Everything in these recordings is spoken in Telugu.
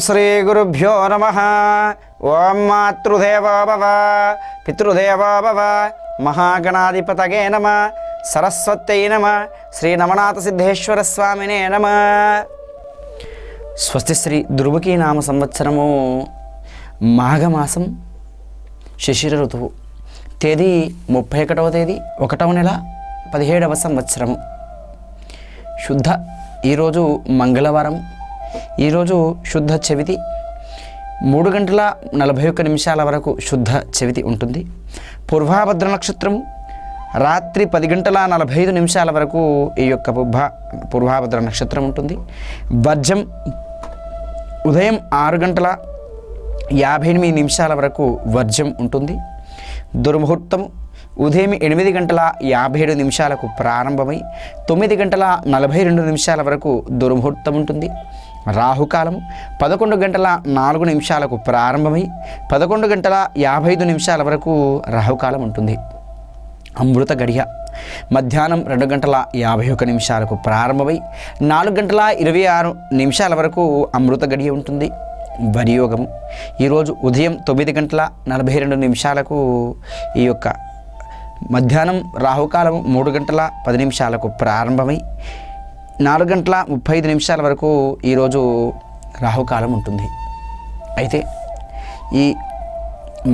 శ్రీ గురుభ్యో నమః. ఓం మాతృదేవో భవ పితృదేవో భవ మహాగణాధిపతగే నమః. సరస్వత్యై నమః. శ్రీ నమనాథ సిద్ధేశ్వర స్వామినే నమః. స్వస్తి శ్రీ ధ్రువకీ నామ సంవత్సరము మాఘమాసం శిశిర ఋతువు. తేదీ 31వ తేదీ 1వ నెల 17వ సంవత్సరము. శుద్ధ ఈరోజు మంగళవారం. ఈరోజు శుద్ధ చవితి 3:41 వరకు శుద్ధ చవితి ఉంటుంది. పూర్వాభద్ర నక్షత్రము రాత్రి 10:45 వరకు ఈ యొక్క పూర్వాభద్ర నక్షత్రం ఉంటుంది. వర్జం ఉదయం 6:58 వరకు వర్జం ఉంటుంది. దుర్ముహూర్తం ఉదయం 8:57 ప్రారంభమై 9:42 వరకు దుర్ముహూర్తం ఉంటుంది. రాహుకాలం 11:04 ప్రారంభమై 11:55 వరకు రాహుకాలం ఉంటుంది. అమృత గడియ మధ్యాహ్నం 2:51 ప్రారంభమై 4:26 వరకు అమృత గడియ ఉంటుంది. వరియోగము ఈరోజు ఉదయం 9:42 ఈ యొక్క మధ్యాహ్నం రాహుకాలం 3:10 ప్రారంభమై 4:35 వరకు ఈరోజు రాహుకాలం ఉంటుంది. అయితే ఈ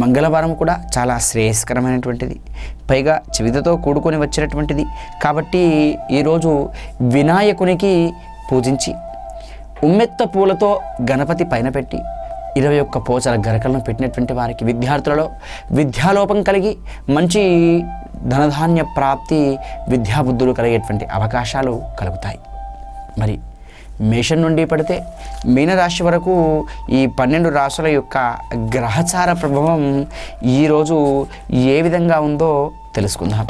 మంగళవారం కూడా చాలా శ్రేయస్కరమైనటువంటిది, పైగా చవితితో కూడుకొని వచ్చినటువంటిది కాబట్టి ఈరోజు వినాయకునికి పూజించి ఉమ్మెత్త పూలతో గణపతి పైన పెట్టి 21 పోచల గరకలను పెట్టినటువంటి వారికి విద్యార్థులలో విద్యాలోపం కలిగి మంచి ధనధాన్య ప్రాప్తి, విద్యాబుద్ధులు కలిగేటువంటి అవకాశాలు కలుగుతాయి. మరి మేషం నుండి పడితే మీనరాశి వరకు ఈ 12 రాశుల యొక్క గ్రహచార ప్రభావం ఈరోజు ఏ విధంగా ఉందో తెలుసుకుందాం.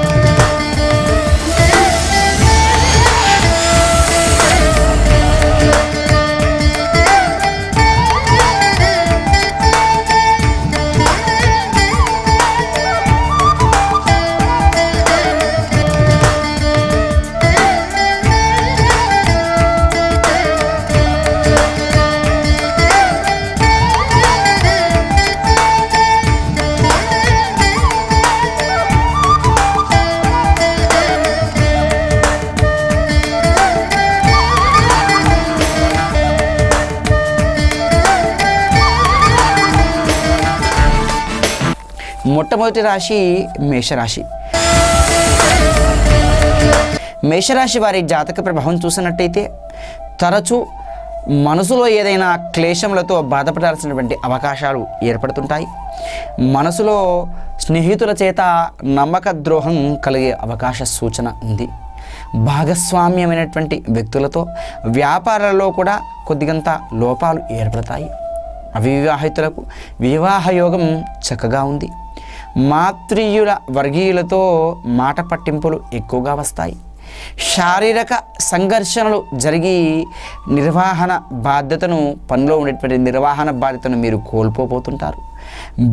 మొట్టమొదటి రాశి మేషరాశి. మేషరాశి వారి జాతక ప్రభావం చూసినట్టయితే తరచూ మనసులో ఏదైనా క్లేశములతో బాధపడాల్సినటువంటి అవకాశాలు ఏర్పడుతుంటాయి. మనసులో స్నేహితుల చేత నమ్మక ద్రోహం కలిగే అవకాశ సూచన ఉంది. భాగస్వామ్యమైనటువంటి వ్యక్తులతో వ్యాపారాల్లో కూడా కొద్దిగంత లోపాలు ఏర్పడతాయి. అవివాహితులకు వివాహయోగం చక్కగా ఉంది. మాతృయుల వర్గీయులతో మాట పట్టింపులు ఎక్కువగా వస్తాయి. శారీరక సంఘర్షణలు జరిగి పనిలో ఉండేటువంటి నిర్వహణ బాధ్యతను మీరు కోల్పోతుంటారు.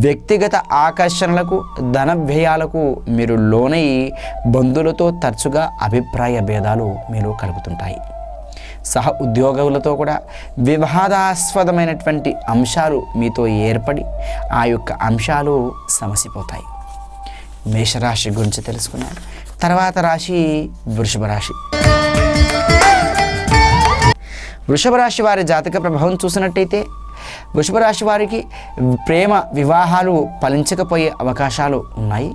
వ్యక్తిగత ఆకర్షణలకు ధన వ్యయాలకు మీరు లోనై బంధువులతో తరచుగా అభిప్రాయ భేదాలు మీరు కలుగుతుంటాయి. సహ ఉద్యోగులతో కూడా వివాదాస్పదమైనటువంటి అంశాలు మీతో ఏర్పడి ఆ యొక్క అంశాలు సమసిపోతాయి. మేషరాశి గురించి తెలుసుకున్నాం. తర్వాత రాశి వృషభ రాశి. వృషభ రాశి వారి జాతక ప్రభావం చూసినట్టయితే వృషభ రాశి వారికి ప్రేమ వివాహాలు ఫలించకపోయే అవకాశాలు ఉన్నాయి.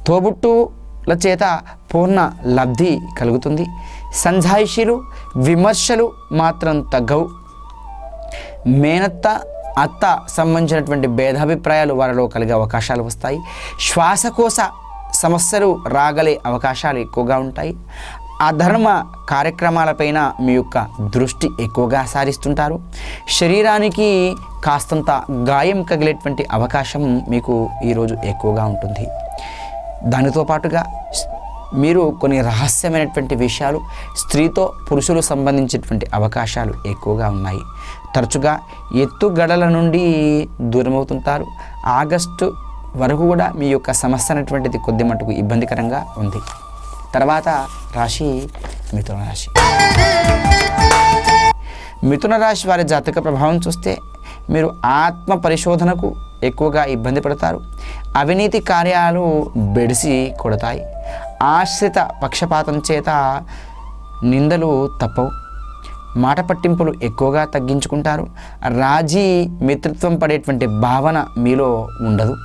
తోబుట్టుల చేత పూర్ణ లబ్ధి కలుగుతుంది. సంజాయిషీలు విమర్శలు మాత్రం తగ్గవు. మేనత్త అత్త సంబంధించినటువంటి భేదాభిప్రాయాలు వారిలో కలిగే అవకాశాలు వస్తాయి. శ్వాసకోశ సమస్యలు రాగలే అవకాశాలు ఎక్కువగా ఉంటాయి. అధర్మ కార్యక్రమాలపైన మీ యొక్క దృష్టి ఎక్కువగా సారిస్తుంటారు. శరీరానికి కాస్తంత గాయం కగిలేటువంటి అవకాశం మీకు ఈరోజు ఎక్కువగా ఉంటుంది. దానితో పాటుగా మీరు కొన్ని రహస్యమైనటువంటి విషయాలు స్త్రీతో పురుషులు సంబంధించినటువంటి అవకాశాలు ఎక్కువగా ఉన్నాయి. తరచుగా ఎత్తుగడల నుండి దూరమవుతుంటారు. ఆగస్టు వరకు కూడా మీ యొక్క సమస్య అనేటువంటిది కొద్ది మటుకు ఇబ్బందికరంగా ఉంది. తర్వాత రాశి మిథున రాశి. మిథున రాశి వారి జాతక ప్రభావం చూస్తే మీరు ఆత్మ పరిశోధనకు ఎక్కువగా ఇబ్బంది పడతారు. అవినీతి కార్యాలు బెడిసి కొడతాయి. ఆశ్రిత పక్షపాతం చేత నిందలు తప్పవు. మాట పట్టింపులు ఎక్కువగా తగ్గించుకుంటారు. రాజీ మిత్రత్వం పడేటువంటి భావన మీలో ఉండదు.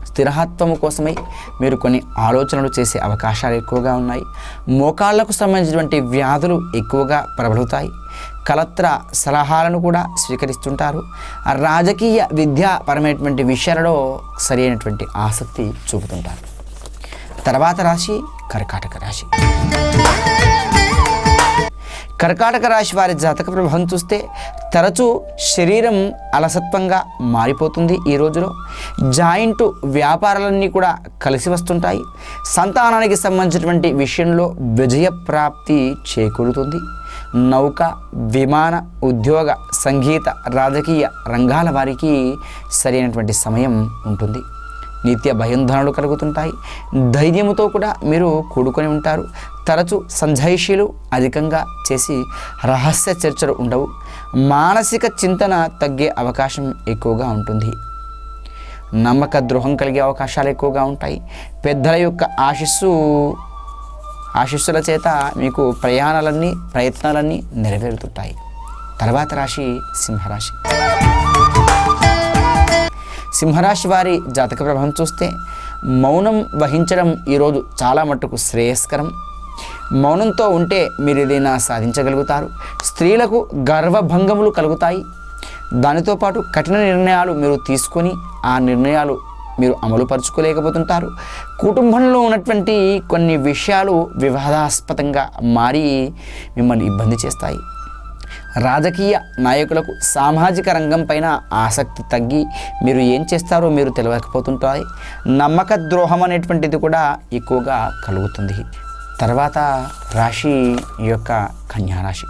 స్థిరత్వము కోసమై మీరు కొన్ని ఆలోచనలు చేసే అవకాశాలు ఎక్కువగా ఉన్నాయి. మోకాళ్లకు సంబంధించినటువంటి వ్యాధులు ఎక్కువగా ప్రబలుతాయి. కలత్ర సలహాలను కూడా స్వీకరిస్తుంటారు. రాజకీయ విద్యాపరమైనటువంటి విషయాలలో సరైనటువంటి ఆసక్తి చూపుతుంటారు. తర్వాత రాశి కర్కాటక రాశి. కర్కాటక రాశి వారి జాతక ప్రభావం చూస్తే తరచూ శరీరం అలసత్వంగా మారిపోతుంది. ఈ రోజులో జాయింట్ వ్యాపారాలన్నీ కూడా కలిసి వస్తుంటాయి. సంతానానికి సంబంధించినటువంటి విషయంలో విజయ ప్రాప్తి చేకూరుతుంది. నౌక, విమాన, ఉద్యోగ, సంగీత, రాజకీయ రంగాల వారికి సరైనటువంటి సమయం ఉంటుంది. నిత్య భయంధనలు కలుగుతుంటాయి. ధైర్యముతో కూడా మీరు కూడుకొని ఉంటారు. తరచు సంజాయిషీలు అధికంగా చేసి రహస్య చర్చలు ఉండవు. మానసిక చింతన తగ్గే అవకాశం ఎక్కువగా ఉంటుంది. నమ్మక ద్రోహం కలిగే అవకాశాలు ఎక్కువగా ఉంటాయి. పెద్దల యొక్క ఆశీస్సుల చేత మీకు ప్రయత్నాలన్నీ నెరవేరుతుంటాయి. తర్వాత రాశి సింహరాశి. సింహరాశి వారి జాతక ప్రభావం చూస్తే మౌనం వహించడం ఈరోజు చాలా మట్టుకు శ్రేయస్కరం. మౌనంతో ఉంటే మీరు ఏదైనా సాధించగలుగుతారు. స్త్రీలకు గర్వభంగములు కలుగుతాయి. దానితో పాటు కఠిన నిర్ణయాలు మీరు తీసుకొని ఆ నిర్ణయాలు మీరు అమలుపరుచుకోలేకపోతుంటారు. కుటుంబంలో ఉన్నటువంటి కొన్ని విషయాలు వివాదాస్పదంగా మారి మిమ్మల్ని ఇబ్బంది చేస్తాయి. రాజకీయ నాయకులకు సామాజిక రంగం పైన ఆసక్తి తగ్గి మీరు ఏం చేస్తారో మీరు తెలియకపోతుంటాయి. నమ్మక ద్రోహం అనేటువంటిది కూడా ఎక్కువగా కలుగుతుంది. తర్వాత రాశి యొక్క కన్యారాశి.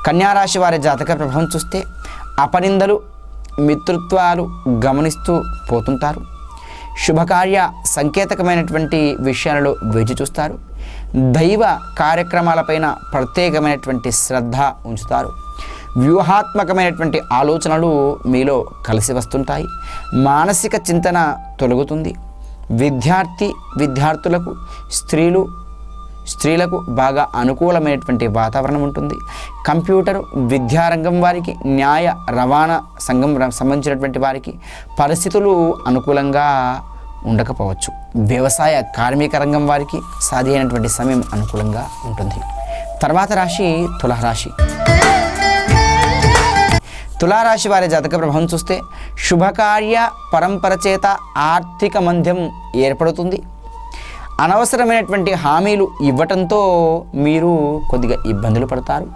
కన్యారాశి వారి జాతక ప్రభావం చూస్తే అపనిందలు, మిత్రుత్వాలు గమనిస్తూ పోతుంటారు. శుభకార్య సంకేతకమైనటువంటి విషయాలలో వేచి చూస్తారు. దైవ కార్యక్రమాలపైన ప్రత్యేకమైనటువంటి శ్రద్ధ ఉంచుతారు. వ్యూహాత్మకమైనటువంటి ఆలోచనలు మీలో కలిసి వస్తుంటాయి. మానసిక చింతన తొలగుతుంది. విద్యార్థులకు స్త్రీలకు బాగా అనుకూలమైనటువంటి వాతావరణం ఉంటుంది. కంప్యూటర్ విద్యారంగం వారికి, న్యాయ రవాణా సంబంధించినటువంటి వారికి పరిస్థితులు అనుకూలంగా ఉండకపోవచ్చు. వ్యవసాయ కార్మిక రంగం వారికి సాధ్య అయినటువంటి సమయం అనుకూలంగా ఉంటుంది. తర్వాత రాశి తులారాశి. తులారాశి వారి జాతక ప్రభావం చూస్తే శుభకార్య పరంపర చేత ఆర్థిక మంద్యం ఏర్పడుతుంది. అనవసరమైనటువంటి హామీలు ఇవ్వటంతో మీరు కొద్దిగా ఇబ్బందులు పడతారు.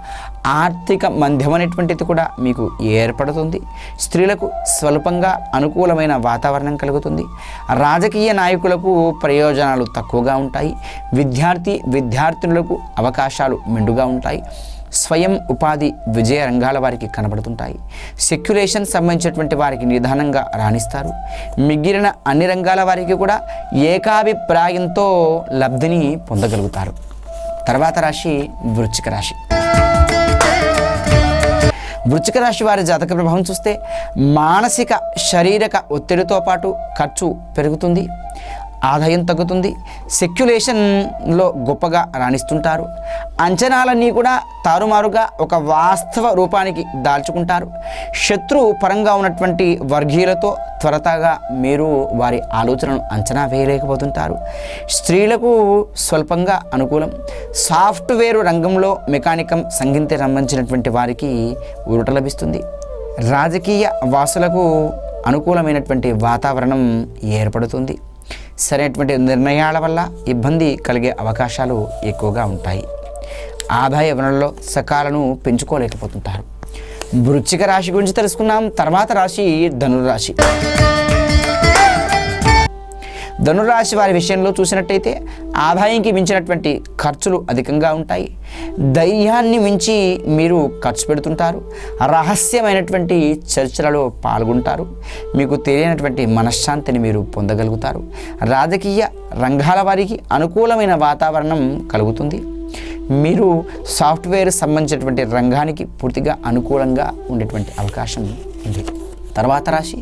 ఆర్థిక మంద్యం అనేటువంటిది కూడా మీకు ఏర్పడుతుంది. స్త్రీలకు స్వల్పంగా అనుకూలమైన వాతావరణం కలుగుతుంది. రాజకీయ నాయకులకు ప్రయోజనాలు తక్కువగా ఉంటాయి. విద్యార్థినులకు అవకాశాలు మెండుగా ఉంటాయి. స్వయం ఉపాధి విజయ రంగాల వారికి కనబడుతుంటాయి. సెక్యులేషన్ సంబంధించినటువంటి వారికి నిదానంగా రాణిస్తారు. మిగిలిన అన్ని రంగాల వారికి కూడా ఏకాభిప్రాయంతో లబ్ధిని పొందగలుగుతారు. తర్వాత రాశి వృశ్చిక రాశి. వృశ్చిక రాశి వారి జాతక ప్రభావం చూస్తే మానసిక శారీరక ఒత్తిడితో పాటు ఖర్చు పెరుగుతుంది. ఆదాయం తగ్గుతుంది. సెక్యులేషన్లో గొప్పగా రాణిస్తుంటారు. అంచనాలన్నీ కూడా తారుమారుగా ఒక వాస్తవ రూపానికి దాల్చుకుంటారు. శత్రు పరంగా ఉన్నటువంటి వర్గీయులతో త్వరతగా మీరు వారి ఆలోచనను అంచనా వేయలేకపోతుంటారు. స్త్రీలకు స్వల్పంగా అనుకూలం. సాఫ్ట్వేర్ రంగంలో మెకానికం, సంగీతం సంబంధించినటువంటి వారికి ఊరట లభిస్తుంది. రాజకీయ వాసులకు అనుకూలమైనటువంటి వాతావరణం ఏర్పడుతుంది. సరైనటువంటి నిర్ణయాల వల్ల ఇబ్బంది కలిగే అవకాశాలు ఎక్కువగా ఉంటాయి. ఆదాయ వనరుల్లో సకాలను పెంచుకోలేకపోతుంటారు. వృశ్చిక రాశి గురించి తెలుసుకున్నాం. తర్వాత రాశి ధనురాశి. ధనురాశి వారి విషయంలో చూసినట్టయితే ఆదాయానికి మించినటువంటి ఖర్చులు అధికంగా ఉంటాయి. ధైర్యాన్ని మించి మీరు ఖర్చు పెడుతుంటారు. రహస్యమైనటువంటి చర్చలలో పాల్గొంటారు. మీకు తెలియనటువంటి మనశ్శాంతిని మీరు పొందగలుగుతారు. రాజకీయ రంగాల వారికి అనుకూలమైన వాతావరణం కలుగుతుంది. మీరు సాఫ్ట్వేర్ సంబంధించినటువంటి రంగానికి పూర్తిగా అనుకూలంగా ఉండేటువంటి అవకాశం ఉంది. తర్వాత రాశి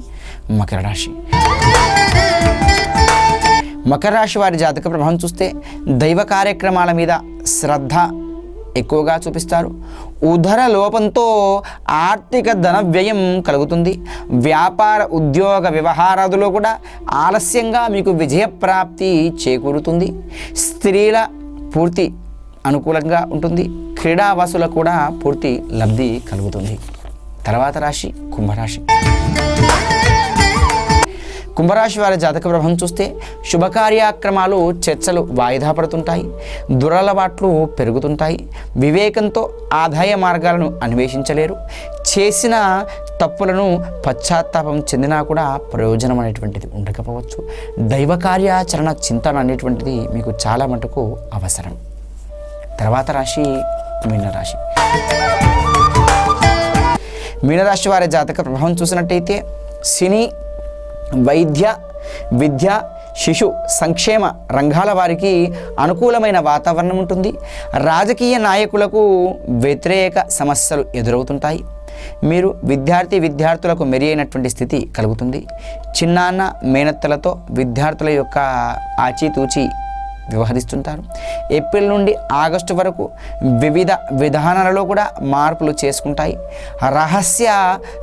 మకర రాశి. మకర రాశి వారి జాతక ప్రభావం చూస్తే దైవ కార్యక్రమాల మీద శ్రద్ధ ఎక్కువగా చూపిస్తారు. ఉదర లోపంతో ఆర్థిక ధన వ్యయం కలుగుతుంది. వ్యాపార ఉద్యోగ వ్యవహారాదులో కూడా ఆలస్యంగా మీకు విజయప్రాప్తి చేకూరుతుంది. స్త్రీల పూర్తి అనుకూలంగా ఉంటుంది. క్రీడావాసుల కూడా పూర్తి లబ్ధి కలుగుతుంది. తర్వాత రాశి కుంభరాశి. కుంభరాశి వారి జాతక ప్రభావం చూస్తే శుభకార్యక్రమాలు చర్చలు వాయిదా పడుతుంటాయి. దురలవాట్లు పెరుగుతుంటాయి. వివేకంతో ఆదాయ మార్గాలను అన్వేషించలేరు. చేసిన తప్పులను పశ్చాత్తాపం చెందినా కూడా ప్రయోజనం అనేటువంటిది ఉండకపోవచ్చు. దైవ కార్యాచరణ చింతన అనేటువంటిది మీకు చాలా మటుకు అవసరం. తర్వాత రాశి మీనరాశి. మీనరాశి వారి జాతక ప్రభావం చూసినట్టయితే సినీ, వైద్య, విద్య, శిశు సంక్షేమ రంగాల వారికి అనుకూలమైన వాతావరణం ఉంటుంది. రాజకీయ నాయకులకు వ్యతిరేక సమస్యలు ఎదురవుతుంటాయి. మీరు విద్యార్థులకు మెరుగైనటువంటి స్థితి కలుగుతుంది. చిన్నాన్న మేనత్తలతో విద్యార్థుల యొక్క ఆచితూచి వ్యవహరిస్తుంటారు. ఏప్రిల్ నుండి ఆగస్టు వరకు వివిధ విధానాలలో కూడా మార్పులు చేసుకుంటాయి. రహస్య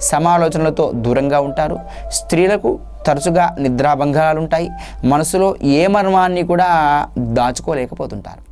సమాలోచనలతో దూరంగా ఉంటారు. స్త్రీలకు తరచుగా నిద్రాభంగాలు ఉంటాయి. మనసులో ఏ మర్మాన్ని కూడా దాచుకోలేకపోతుంటారు.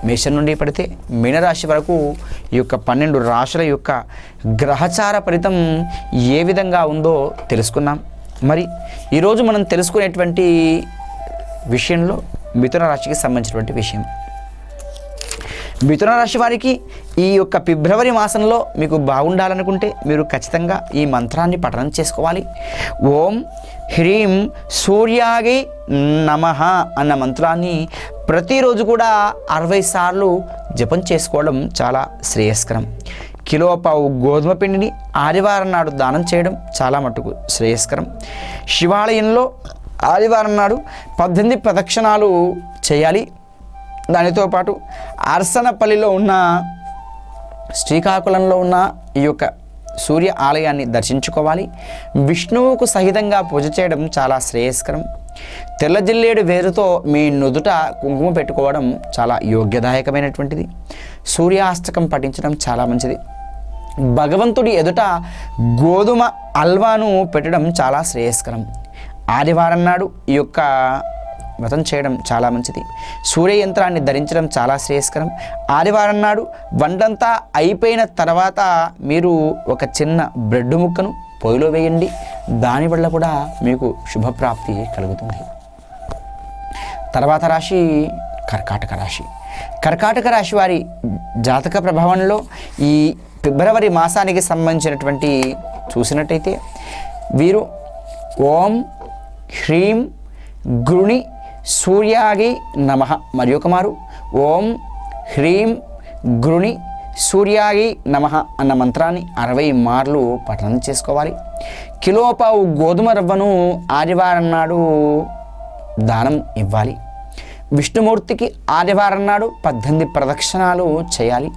మేషం నుండి పడితే మీనరాశి వరకు ఈ యొక్క 12 రాశుల యొక్క గ్రహచార ఫలితం ఏ విధంగా ఉందో తెలుసుకున్నాం. మరి ఈరోజు మనం తెలుసుకునేటువంటి విషయంలో మిథున రాశికి సంబంధించినటువంటి విషయం. మిథున రాశి వారికి ఈ యొక్క ఫిబ్రవరి మాసంలో మీకు బాగుండాలనుకుంటే మీరు ఖచ్చితంగా ఈ మంత్రాన్ని పఠనం చేసుకోవాలి. ఓం హ్రీం సూర్యాగి నమః అన్న మంత్రాన్ని ప్రతిరోజు కూడా 60 సార్లు జపం చేసుకోవడం చాలా శ్రేయస్కరం. కిలో పావు గోధుమ పిండిని ఆదివారం నాడు దానం చేయడం చాలా మటుకు శ్రేయస్కరం. శివాలయంలో ఆదివారం నాడు 18 ప్రదక్షిణాలు చేయాలి. దానితో పాటు అర్సనపల్లిలో ఉన్న శ్రీకాకుళంలో ఉన్న ఈ యొక్క సూర్య ఆలయాన్ని దర్శించుకోవాలి. విష్ణువుకు సహితంగా పూజ చేయడం చాలా శ్రేయస్కరం. తెల్ల జిల్లేడు వేరుతో మీ నుదుట కుంకుమ పెట్టుకోవడం చాలా యోగ్యదాయకమైనటువంటిది. సూర్యాష్టకం పఠించడం చాలా మంచిది. భగవంతుడి ఎదుట గోధుమ హల్వాను పెట్టడం చాలా శ్రేయస్కరం. ఆదివారం నాడు ఈ యొక్క వ్రతం చేయడం చాలా మంచిది. సూర్య యంత్రాన్ని ధరించడం చాలా శ్రేయస్కరం. ఆదివారం నాడు వంటంతా అయిపోయిన తర్వాత మీరు ఒక చిన్న బ్రెడ్ ముక్కను పొయ్యిలో వేయండి. దానివల్ల కూడా మీకు శుభప్రాప్తి కలుగుతుంది. తర్వాత రాశి కర్కాటక రాశి. కర్కాటక రాశి వారి జాతక ప్రభావంలో ఈ ఫిబ్రవరి మాసానికి సంబంధించినటువంటి చూసినట్టయితే వీరు ఓం హ్రీం గృణి సూర్యాగి నమః మరి ఒక మారు ఓం హ్రీం గృణి సూర్యాగి నమః అన్న మంత్రాన్ని 60 మార్లు పఠనం చేసుకోవాలి. కిలో పావు గోధుమ రవ్వను ఆదివారం నాడు దానం ఇవ్వాలి. విష్ణుమూర్తికి ఆదివారం నాడు 18 ప్రదక్షిణాలు చేయాలి.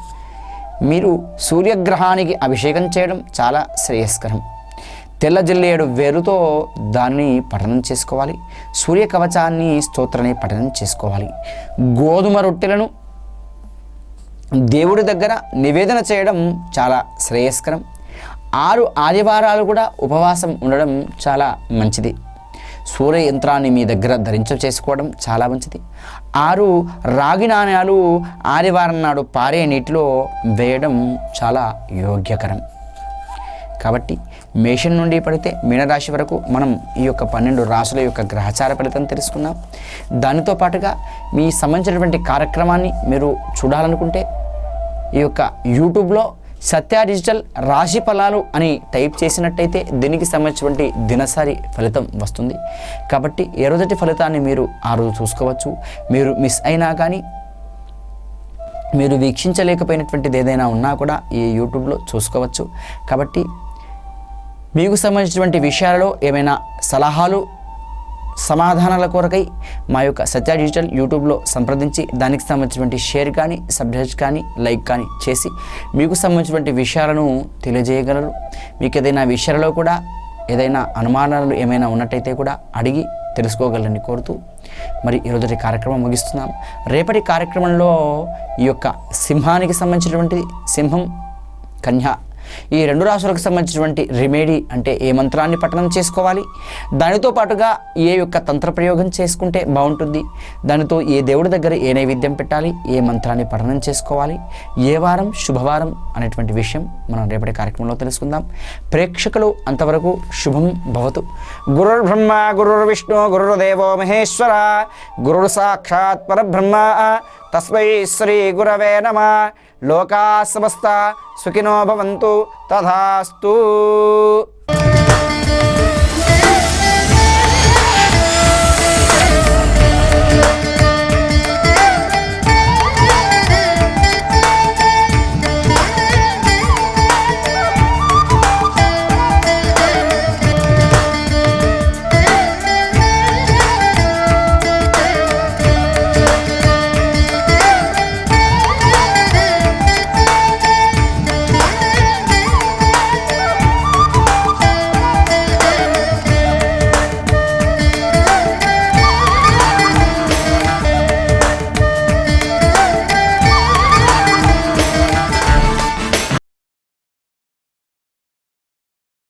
మీరు సూర్యగ్రహానికి అభిషేకం చేయడం చాలా శ్రేయస్కరం. తెల్ల జిల్లేడు వేరుతో దాన్ని పఠనం చేసుకోవాలి. సూర్య కవచాన్ని స్తోత్రాన్ని పఠనం చేసుకోవాలి. గోధుమ రొట్టెలను దేవుడి దగ్గర నివేదన చేయడం చాలా శ్రేయస్కరం. 6 ఆదివారాలు కూడా ఉపవాసం ఉండడం చాలా మంచిది. సూర్య యంత్రాన్ని మీ దగ్గర చేసుకోవడం చాలా మంచిది. 6 రాగి నాణ్యాలు ఆదివారం నాడు పారే నీటిలో వేయడం చాలా యోగ్యకరం. కాబట్టి మేషం నుండి పడితే మీనరాశి వరకు మనం ఈ యొక్క 12 రాశుల యొక్క గ్రహచార ఫలితం తెలుసుకున్నాం. దానితో పాటుగా మీ సంబంధించినటువంటి కార్యక్రమాన్ని మీరు చూడాలనుకుంటే ఈ యొక్క యూట్యూబ్లో సత్య డిజిటల్ రాశి ఫలాలు అని టైప్ చేసినట్టయితే దీనికి సంబంధించినటువంటి దినసరి ఫలితం వస్తుంది. కాబట్టి ఏ రోజటి ఫలితాన్ని మీరు ఆ రోజు చూసుకోవచ్చు. మీరు మిస్ అయినా కానీ మీరు వీక్షించలేకపోయినటువంటిది ఏదైనా ఉన్నా కూడా ఈ యూట్యూబ్లో చూసుకోవచ్చు. కాబట్టి మీకు సంబంధించినటువంటి విషయాలలో ఏమైనా సలహాలు సమాధానాల కొరకై మా యొక్క సత్య డిజిటల్ యూట్యూబ్లో సంప్రదించి దానికి సంబంధించినటువంటి షేర్ కానీ సబ్స్క్రైబ్ కానీ లైక్ కానీ చేసి మీకు సంబంధించినటువంటి విషయాలను తెలియజేయగలరు. మీకు ఏదైనా విషయాలలో కూడా ఏదైనా అనుమానాలు ఏమైనా ఉన్నట్టయితే కూడా అడిగి తెలుసుకోగలని కోరుతూ మరి ఈరోజు కార్యక్రమం ముగిస్తున్నాం. రేపటి కార్యక్రమంలో ఈ యొక్క సింహానికి సంబంధించినటువంటి సింహం కన్య ఈ 2 రాశులకు సంబంధించినటువంటి రెమెడీ అంటే ఏ మంత్రాన్ని పఠనం చేసుకోవాలి, దానితో పాటుగా ఏ యొక్క తంత్ర ప్రయోగం చేసుకుంటే బాగుంటుంది, దానితో ఏ దేవుడి దగ్గర ఏ నైవేద్యం పెట్టాలి, ఏ మంత్రాన్ని పఠనం చేసుకోవాలి, ఏ వారం శుభవారం అనేటువంటి విషయం మనం రేపటి కార్యక్రమంలో తెలుసుకుందాం. ప్రేక్షకులు అంతవరకు శుభం భవతు. గురుర్ బ్రహ్మ గురుర్ విష్ణు గురుర్దేవో మహేశ్వర గురుర్ సాక్షాత్ పరబ్రహ్మ తస్మై శ్రీ గురవే నమః. లోకా సమస్త సుఖినో భవంతు. తథాస్తు.